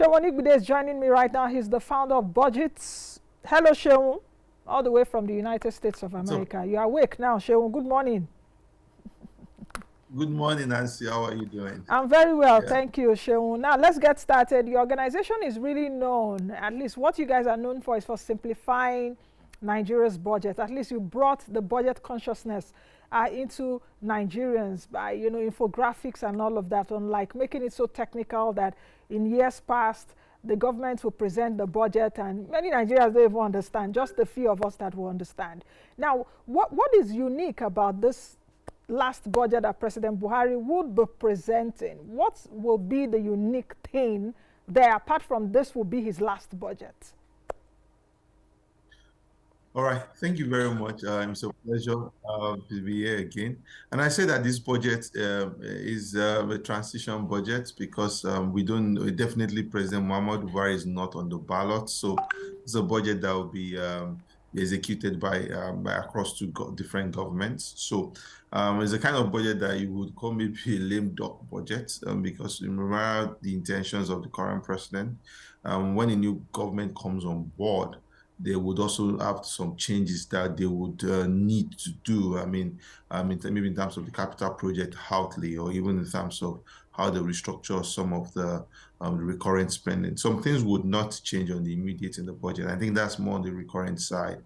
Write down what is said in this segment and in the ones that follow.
Seun Onigbide is joining me right now. He's the founder of BudgIT. Hello, Seun, all the way from the United States of So, America. You are awake now, Seun. Good morning. good morning, Nancy. How are you doing? I'm very well, Yeah. thank you, Seun. Now, let's get started. Your organization is really known, at least what you guys are known for is for simplifying Nigeria's budget. At least you brought the budget consciousness into Nigerians by, infographics and all of that, unlike making it so technical that in years past, the government will present the budget and many Nigerians don't even understand, just the few of us that will understand. Now, what is unique about this last budget that President Buhari would be presenting? What will be the unique thing there, apart from this will be his last budget? All right. Thank you very much. It's a pleasure to be here again. And I say that this budget is a transition budget because definitely President Muhammadu Buhari is not on the ballot. So it's a budget that will be executed by across different governments. So it's a kind of budget that you would call maybe a lame duck budget because remember the intentions of the current president. When a new government comes on board, they would also have some changes that they would need to do. Maybe in terms of the capital project outlay, or even in terms of how they restructure some of the recurrent spending. Some things would not change on the immediate in the budget. I think that's more on the recurrent side.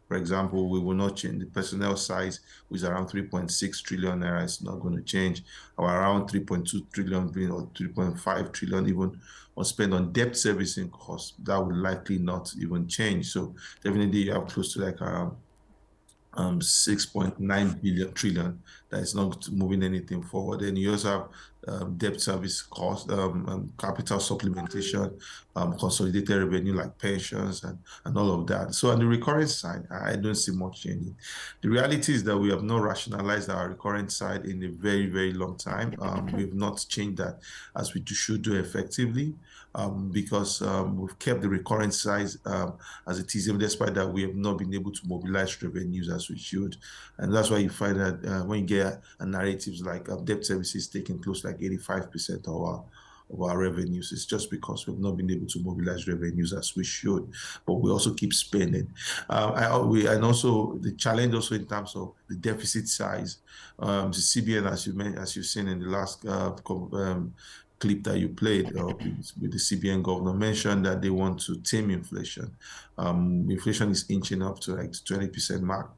For example, we will not change the personnel size, which is around 3.6 trillion naira. It's not going to change. Or around 3.2 trillion or 3.5 trillion even or spend on debt servicing costs. That will likely not even change. So definitely you have close to like 6.9 billion trillion that is not moving anything forward. And you also have debt service cost, capital supplementation, consolidated revenue like pensions and all of that. So on the recurrent side, I don't see much changing. The reality is that we have not rationalized our recurrent side in a very, very long time. We've not changed that as we should do effectively because we've kept the recurrent size as it is, despite that we have not been able to mobilize revenues as we should. And that's why you find that when you get narratives like debt services taking close to like 85% of our revenues, it's just because we've not been able to mobilize revenues as we should, but we also keep spending. And also the challenge also in terms of the deficit size, the CBN, as you've seen in the last clip that you played with the CBN governor mentioned that they want to tame inflation. Inflation is inching up to like the 20% mark.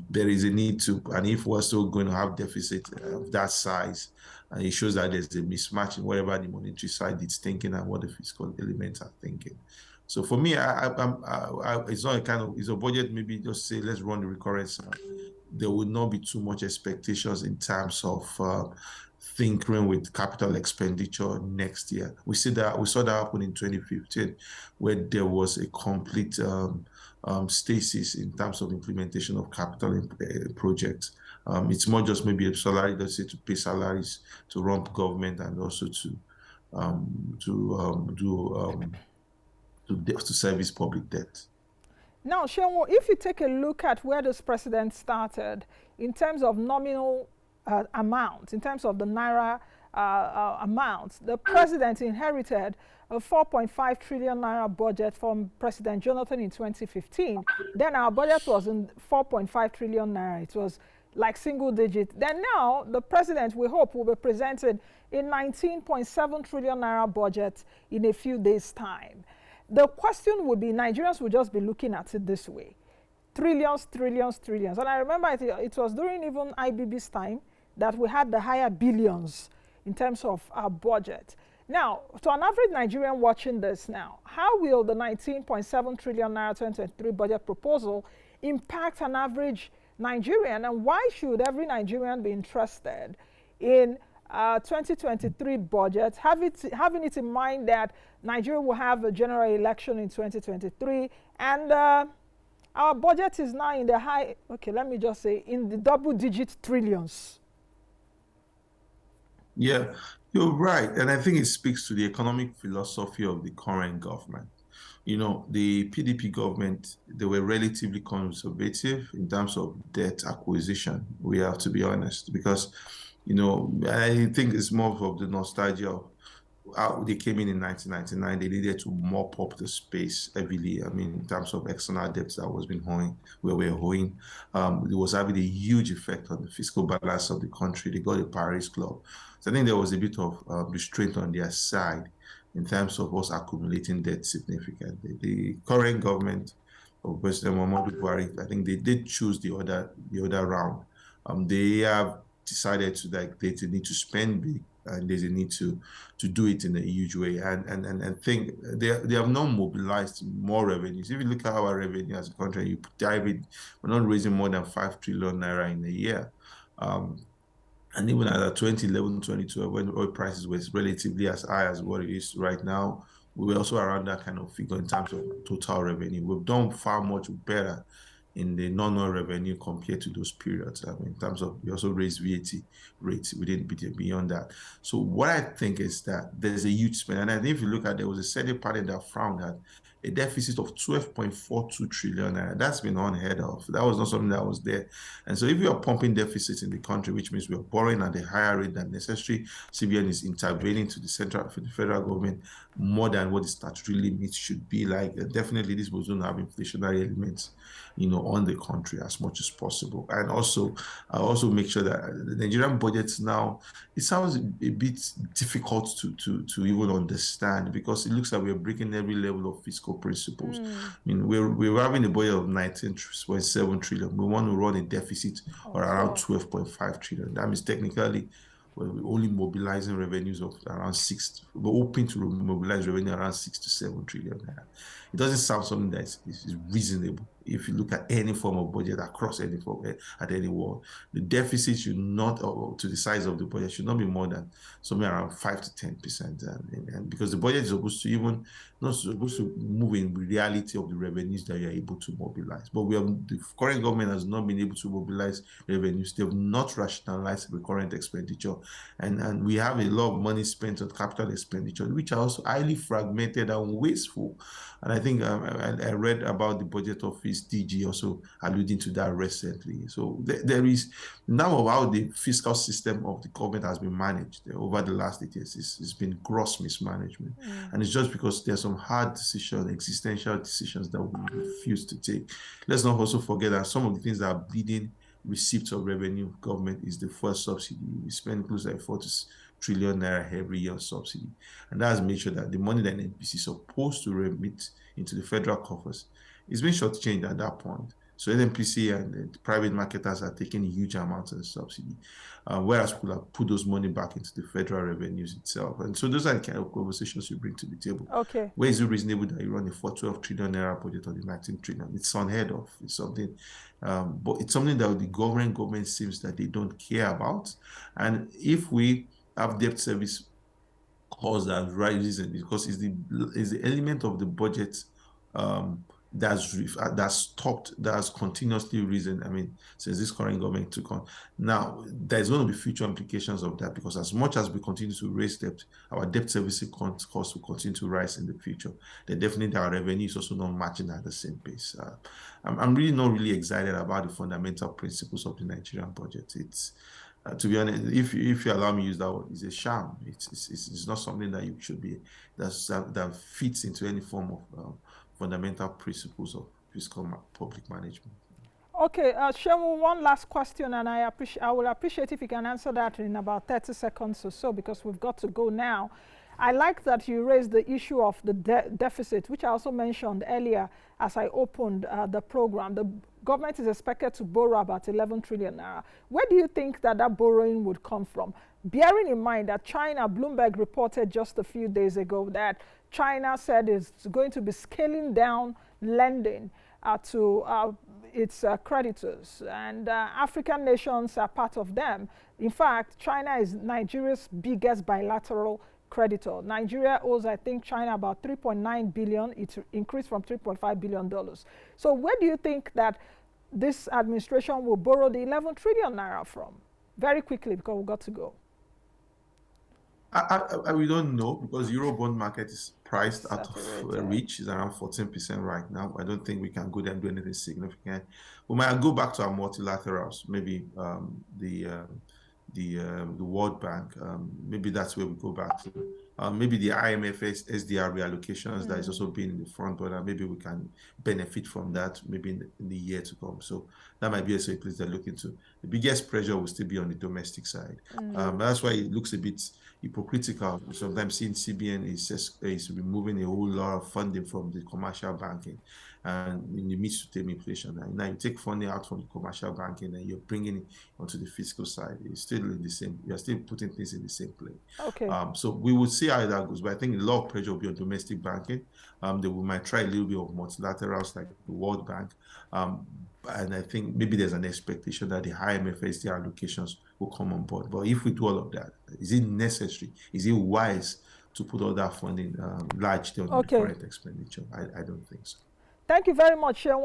There is a need to, and if we're still going to have deficit of that size, and it shows that there's a mismatch in whatever the monetary side is thinking and what the fiscal elements are thinking. So for me, it's not it's a budget, maybe just say, let's run the recurrence. There would not be too much expectations in terms of tinkering with capital expenditure next year. We saw that happen in 2015, where there was a complete stasis in terms of implementation of capital projects. It's more just maybe a salary, let's say, to pay salaries, to run government, and also to service public debt. Now, Seun, if you take a look at where this president started in terms of nominal amount, in terms of the naira amount, the president inherited a 4.5 trillion naira budget from President Jonathan in 2015. Then our budget was in 4.5 trillion naira. It was like single digit. Then now the president, we hope, will be presenting a 19.7 trillion naira budget in a few days' time. The question would be, Nigerians will just be looking at it this way: trillions, trillions, trillions. And I remember it was during even IBB's time that we had the higher billions in terms of our budget. Now, to an average Nigerian watching this now, how will the 19.7 trillion naira 2023 budget proposal impact an average Nigerian, and why should every Nigerian be interested in 2023 budget, having it in mind that Nigeria will have a general election in 2023, and our budget is now in the high, okay, let me just say, in the double-digit trillions. Yeah, you're right. And I think it speaks to the economic philosophy of the current government. The PDP government, they were relatively conservative in terms of debt acquisition. We have to be honest, because, I think it's more of the nostalgia of they came in 1999. They needed to mop up the space heavily. I mean, in terms of external debts that was being hoeing, where we're hoeing, it was having a huge effect on the fiscal balance of the country. They got a Paris Club. So I think there was a bit of restraint on their side in terms of us accumulating debt significantly. The current government of President Muhammadu Buhari, I think they did choose the other round. They have decided to like they need to spend big and there's a need to do it in a huge way and think they have not mobilized more revenues. If you look at our revenue as a country, you dive it, we're not raising more than 5 trillion naira in a year. And even at 2011, 2012, when oil prices were relatively as high as what it is right now, we were also around that kind of figure in terms of total revenue. We've done far much better in the non-oil revenue compared to those periods. I mean, in terms of, we also raised VAT rates. We didn't beat it beyond that. So what I think is that there's a huge spend. And I think if you look at, there was a Senate party that frowned at a deficit of 12.42 trillion. That's been unheard of. That was not something that was there. And so if you are pumping deficits in the country, which means we are borrowing at a higher rate than necessary, CBN is intervening to the federal government more than what the statutory limits should be like. Definitely this was going to have inflationary elements, on the country as much as possible. And also, I also make sure that the Nigerian budgets now, it sounds a bit difficult to even understand because it looks like we're breaking every level of fiscal principles. I mean, we're having a budget of 19.7 trillion. We want to run a deficit of around 12.5 trillion. That means technically we're only mobilizing revenues of around we're hoping to mobilize revenue around 6 to 7 trillion. It doesn't sound something that is reasonable. If you look at any form of budget across any form at any world, the deficit should not, or to the size of the budget, should not be more than somewhere around 5 to 10%. And because the budget is not supposed to move in reality of the revenues that you're able to mobilize. But the current government has not been able to mobilize revenues. They have not rationalized the current expenditure. And we have a lot of money spent on capital expenditure, which are also highly fragmented and wasteful. And I think I read about the budget office DG also alluding to that recently. So there is now how the fiscal system of the government has been managed over the last 8 years. It's been gross mismanagement. And it's just because there's some hard decisions, existential decisions that we refuse to take. Let's not also forget that some of the things that are bleeding receipts of revenue government is the first subsidy. We spend close to 4 trillion naira every year on subsidy. And that has made sure that the money that NPC is supposed to remit into the federal coffers is being shortchanged at that point. So NPC and the private marketers are taking huge amounts of subsidy, whereas we could have put those money back into the federal revenues itself. And so those are the kind of conversations you bring to the table. Okay. Where is it reasonable that you run a 12 trillion naira budget on the 19 trillion? It's unheard of. It's something, but it's something that the government seems that they don't care about. And if we have debt service costs that rises, because it's the element of the budget that's continuously risen. I mean, since this current government took on. Now, there's going to be future implications of that because as much as we continue to raise debt, our debt servicing costs will continue to rise in the future. Then definitely our revenue is also not matching at the same pace. I'm really not really excited about the fundamental principles of the Nigerian budget. It's to be honest, if you allow me to use that word, it's a sham. It's not something that you should be that fits into any form of fundamental principles of fiscal public management. Okay, Seun, one last question, and I will appreciate if you can answer that in about 30 seconds or so, because we've got to go now. I like that you raised the issue of the deficit, which I also mentioned earlier as I opened the program. The government is expected to borrow about 11 trillion naira. Where do you think that borrowing would come from? Bearing in mind that China, Bloomberg reported just a few days ago that China said it's going to be scaling down lending to its creditors, and African nations are part of them. In fact, China is Nigeria's biggest bilateral creditor. Nigeria owes, I think, China about 3.9 billion. It increased from $3.5 billion. So where do you think that this administration will borrow the 11 trillion naira from? Very quickly, because we've got to go. We don't know because Eurobond market is priced out of reach. It's around 14% right now. I don't think we can go there and do anything significant. We might go back to our multilaterals, maybe the World Bank. Maybe that's where we go back to. maybe the IMF's SDR reallocations that is also being in the front burner. Maybe we can benefit from that maybe in the year to come. So that might be also a place to look into. The biggest pressure will still be on the domestic side. That's why it looks a bit hypocritical. Sometimes seeing CBN is removing a whole lot of funding from the commercial banking and in the midst to tame inflation. And now you take funding out from the commercial banking and you're bringing it onto the fiscal side. It's still in the same, you're still putting things in the same plane. Okay. So we will see how that goes, but I think a lot of pressure will be on domestic banking. We might try a little bit of multilaterals like the World Bank. And I think maybe there's an expectation that the IMF SDR allocations will come on board. But if we do all of that, is it necessary? Is it wise to put all that funding largely on the current expenditure? I don't think so. Thank you very much, Seun.